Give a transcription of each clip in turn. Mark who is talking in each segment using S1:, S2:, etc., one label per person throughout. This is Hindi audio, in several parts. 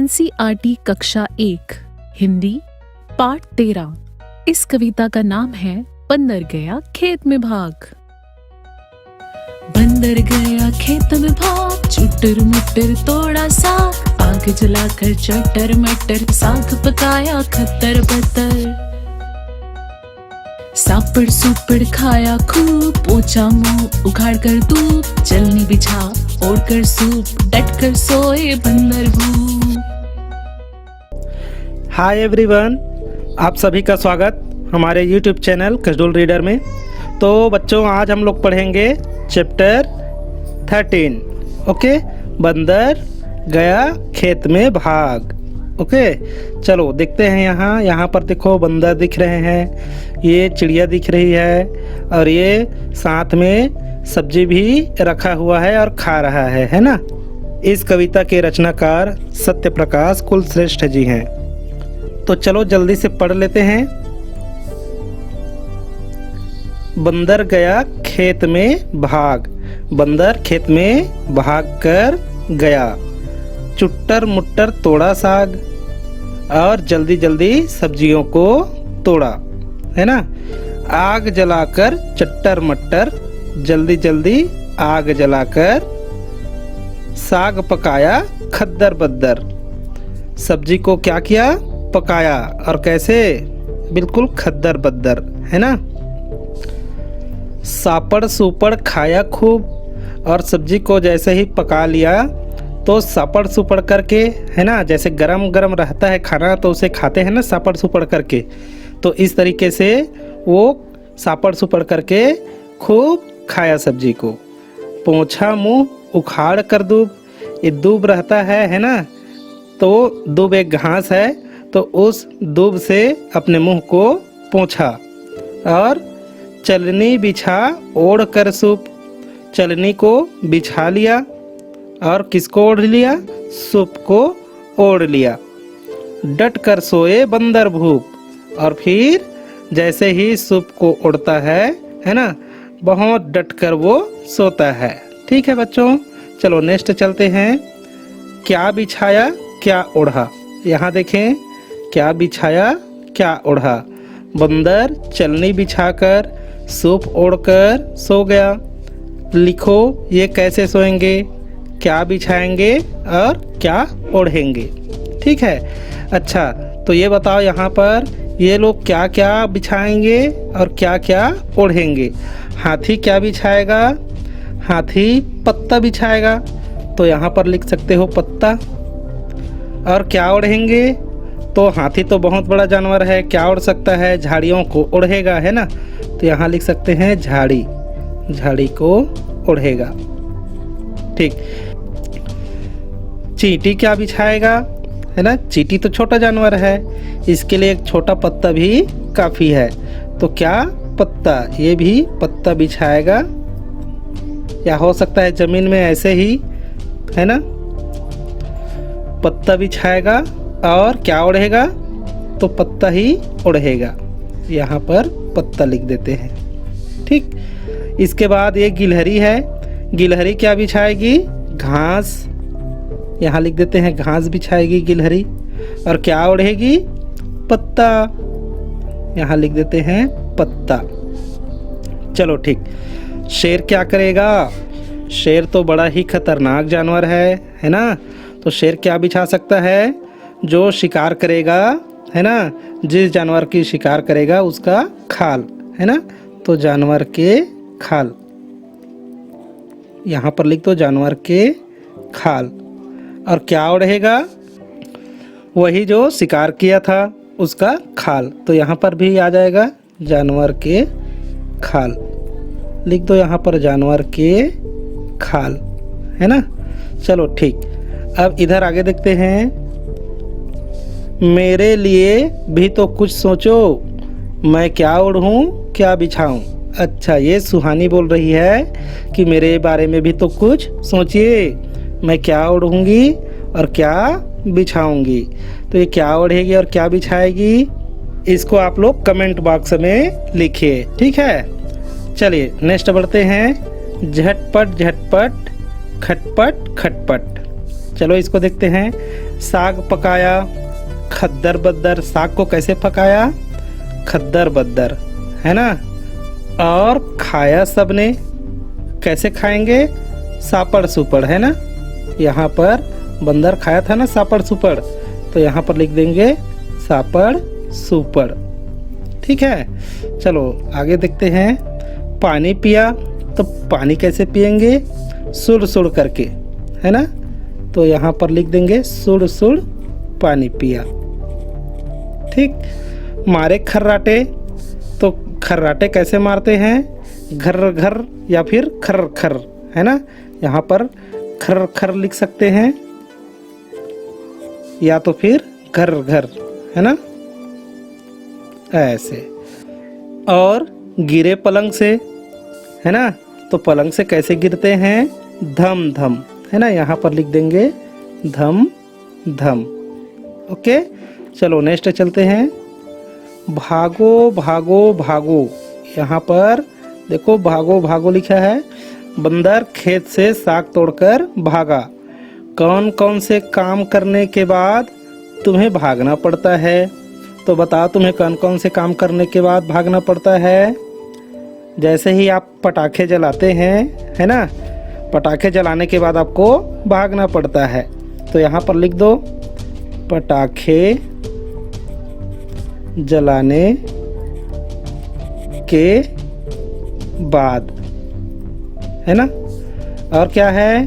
S1: एनसीईआरटी कक्षा 1 हिंदी पाठ 13। इस कविता का नाम है बंदर गया खेत में भाग। बंदर गया खेत में भाग, चुटर मुटर तोड़ा साग, आग जलाकर चटर मटर साग पकाया खत्तर बतर। सापड़ सुपड़ खाया खूब, पोछा मुंह उखाड़ कर धूप, चलनी बिछा ओढ़ कर सूप, डट कर सोए बंदर भूप।
S2: हाय एवरीवन, आप सभी का स्वागत हमारे यूट्यूब चैनल कशडोल रीडर में। तो बच्चों, आज हम लोग पढ़ेंगे चैप्टर 13। ओके, बंदर गया खेत में भाग। ओके, चलो देखते हैं। यहाँ पर देखो बंदर दिख रहे हैं, ये चिड़िया दिख रही है, और ये साथ में सब्जी भी रखा हुआ है और खा रहा है ना। इस कविता के रचनाकार सत्यप्रकाश कुलश्रेष्ठ जी हैं। तो चलो जल्दी से पढ़ लेते हैं। बंदर गया खेत में भाग, बंदर खेत में भाग कर गया, चुट्टर मुट्टर तोड़ा साग, और जल्दी जल्दी सब्जियों को तोड़ा, है ना। आग जलाकर चट्टर मट्टर, जल्दी जल्दी आग जलाकर साग पकाया खद्दर बद्दर। सब्जी को क्या किया? पकाया। और कैसे? बिल्कुल खद्दर बद्दर, है ना। सापड़ सुपड़ खाया खूब, और सब्जी को जैसे ही पका लिया तो सापड़ सुपड़ करके, है ना, जैसे गरम गरम रहता है खाना तो उसे खाते हैं ना सापड़ सुपड़ करके। तो इस तरीके से वो सापड़ सुपड़ करके खूब खाया सब्जी को। पोंछा मुंह उखाड़ कर दूब, ये दूब रहता है ना, तो दूब एक घास है, तो उस दूब से अपने मुंह को पोंछा। और चलनी बिछा ओढ़ कर सूप, चलनी को बिछा लिया, और किसको ओढ़ लिया? सूप को ओढ़ लिया। डट कर सोए बंदर भूप, और फिर जैसे ही सूप को ओढ़ता है ना, बहुत डट कर वो सोता है। ठीक है बच्चों, चलो नेक्स्ट चलते हैं। क्या बिछाया क्या ओढ़ा। यहाँ देखें, क्या बिछाया क्या ओढ़ा। बंदर चलनी बिछाकर सूप ओढ़कर सो गया। लिखो ये कैसे सोएंगे, क्या बिछाएंगे और क्या ओढ़ेंगे। ठीक है, अच्छा तो ये बताओ यहाँ पर ये लोग क्या क्या बिछाएंगे और क्या क्या ओढ़ेंगे। हाथी क्या बिछाएगा? हाथी पत्ता बिछाएगा, तो यहाँ पर लिख सकते हो पत्ता। और क्या ओढ़ेंगे? तो हाथी तो बहुत बड़ा जानवर है, क्या ओढ़ सकता है? झाड़ियों को ओढ़ेगा, है ना। तो यहाँ लिख सकते हैं झाड़ी, झाड़ी को ओढ़ेगा। ठीक। चींटी क्या बिछाएगा, है ना। चींटी तो छोटा जानवर है, इसके लिए एक छोटा पत्ता भी काफ़ी है। तो क्या पत्ता, ये भी पत्ता बिछाएगा, या हो सकता है ज़मीन में ऐसे ही, है ना। पत्ता बिछाएगा और क्या ओढ़ेगा? तो पत्ता ही ओढ़ेगा। यहाँ पर पत्ता लिख देते हैं। ठीक। इसके बाद ये गिलहरी है, गिलहरी क्या बिछाएगी? घास, यहाँ लिख देते हैं घास बिछाएगी गिलहरी। और क्या ओढ़ेगी? पत्ता, यहाँ लिख देते हैं पत्ता। चलो ठीक। शेर क्या करेगा? शेर तो बड़ा ही खतरनाक जानवर है ना। तो शेर क्या बिछा सकता है? जो शिकार करेगा, है ना, जिस जानवर की शिकार करेगा उसका खाल, है ना। तो जानवर के खाल, यहाँ पर लिख दो जानवर के खाल। और क्या ओढ़ेगा? वही जो शिकार किया था उसका खाल, तो यहाँ पर भी आ जाएगा जानवर के खाल। लिख दो यहाँ पर जानवर के खाल, है ना। चलो ठीक। अब इधर आगे देखते हैं। मेरे लिए भी तो कुछ सोचो, मैं क्या ओढ़ूं क्या बिछाऊं। अच्छा, ये सुहानी बोल रही है कि मेरे बारे में भी तो कुछ सोचिए, मैं क्या ओढ़ूंगी और क्या बिछाऊंगी। तो ये क्या ओढ़ेगी और क्या बिछाएगी, इसको आप लोग कमेंट बॉक्स में लिखिए। ठीक है, चलिए नेक्स्ट बढ़ते हैं। झटपट झटपट खटपट खटपट। चलो इसको देखते हैं। साग पकाया खद्दर बद्दर, साग को कैसे पकाया? खद्दर बद्दर, है ना। और खाया सबने, कैसे खाएंगे? सापड़ सुपड़, है ना। यहाँ पर बंदर खाया था ना सापड़ सुपड़, तो यहाँ पर लिख देंगे सापड़ सुपड़। ठीक है, चलो आगे देखते हैं। पानी पिया, तो पानी कैसे पिएंगे? सुड़ सुड़ करके, है ना। तो यहाँ पर लिख देंगे सुड़ सुड़ पानी पिया। ठीक। मारे खर्राटे, तो खर्राटे कैसे मारते हैं? घर घर या फिर खर खर, है ना। यहाँ पर खर खर लिख सकते हैं या तो फिर घर घर, है ना, ऐसे। और गिरे पलंग से, है ना, तो पलंग से कैसे गिरते हैं? धम धम, है ना। यहाँ पर लिख देंगे धम धम। ओके, चलो नेक्स्ट चलते हैं। भागो भागो भागो, यहाँ पर देखो भागो भागो लिखा है। बंदर खेत से साग तोड़कर भागा। कौन कौन से काम करने के बाद तुम्हें भागना पड़ता है? तो बताओ तुम्हें कौन कौन से काम करने के बाद भागना पड़ता है? जैसे ही आप पटाखे जलाते हैं, है ना, पटाखे जलाने के बाद आपको भागना पड़ता है। तो यहाँ पर लिख दो पटाखे जलाने के बाद, है ना। और क्या है?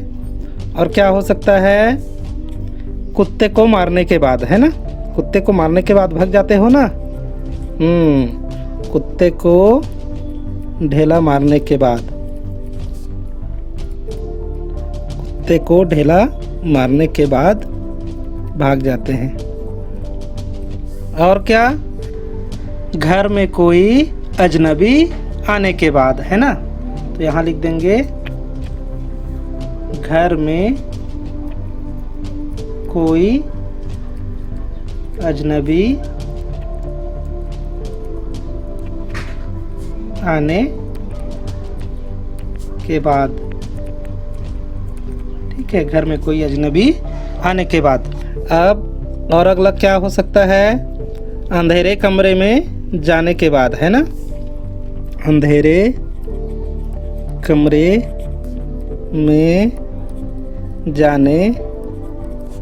S2: और क्या हो सकता है? कुत्ते को मारने के बाद, है ना। कुत्ते को मारने के बाद भाग जाते हो ना। कुत्ते को ढेला मारने के बाद, कुत्ते को ढेला मारने के बाद भाग जाते हैं। और क्या? घर में कोई अजनबी आने के बाद, है ना। तो यहाँ लिख देंगे घर में कोई अजनबी आने के बाद। ठीक है, घर में कोई अजनबी आने के बाद। अब और अगला क्या हो सकता है? अंधेरे कमरे में जाने के बाद, है ना। अंधेरे कमरे में जाने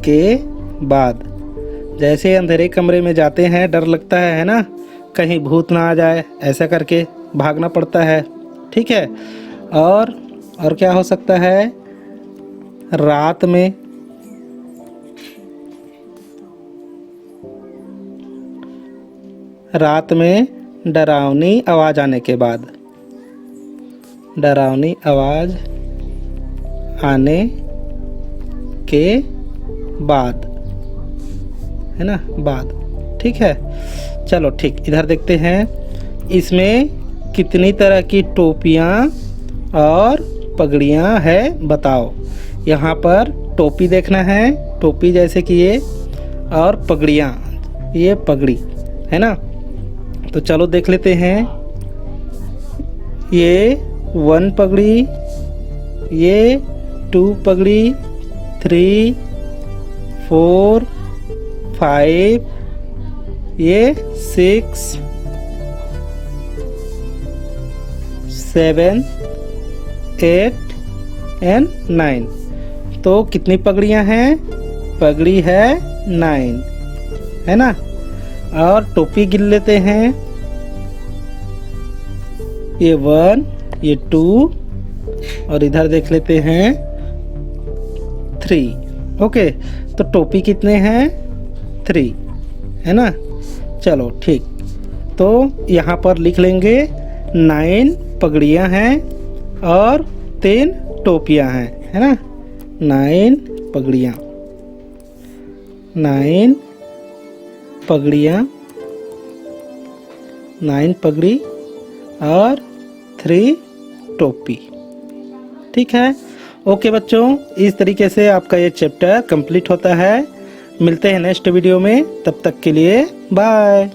S2: के बाद। जैसे अंधेरे कमरे में जाते हैं, डर लगता है ना, कहीं भूत ना आ जाए, ऐसा करके भागना पड़ता है। ठीक है। और क्या हो सकता है? रात में, रात में डरावनी आवाज़ आने के बाद, डरावनी आवाज़ आने के बाद, है ना, बाद। ठीक है, चलो ठीक, इधर देखते हैं। इसमें कितनी तरह की टोपियाँ और पगड़ियाँ है बताओ। यहाँ पर टोपी देखना है, टोपी जैसे कि ये, और पगड़ियाँ, ये पगड़ी, है ना। तो चलो देख लेते हैं। ये 1 पगड़ी, ये 2 पगड़ी, 3, 4, 5, ये 6, 7, 8 एंड 9। तो कितनी पगड़ियाँ हैं? पगड़ी है 9, है ना। और टोपी गिन लेते हैं। ये 1, ये 2, और इधर देख लेते हैं 3। ओके, तो टोपी कितने हैं? 3, है ना। चलो ठीक, तो यहाँ पर लिख लेंगे 9 पगड़ियाँ हैं और 3 टोपियाँ हैं, है ना। 9 पगड़ियाँ, 9 पगड़ियाँ, 9 पगड़ी और 3 टोपी। ठीक है। ओके बच्चों, इस तरीके से आपका ये चैप्टर कंप्लीट होता है। मिलते हैं नेक्स्ट वीडियो में, तब तक के लिए बाय।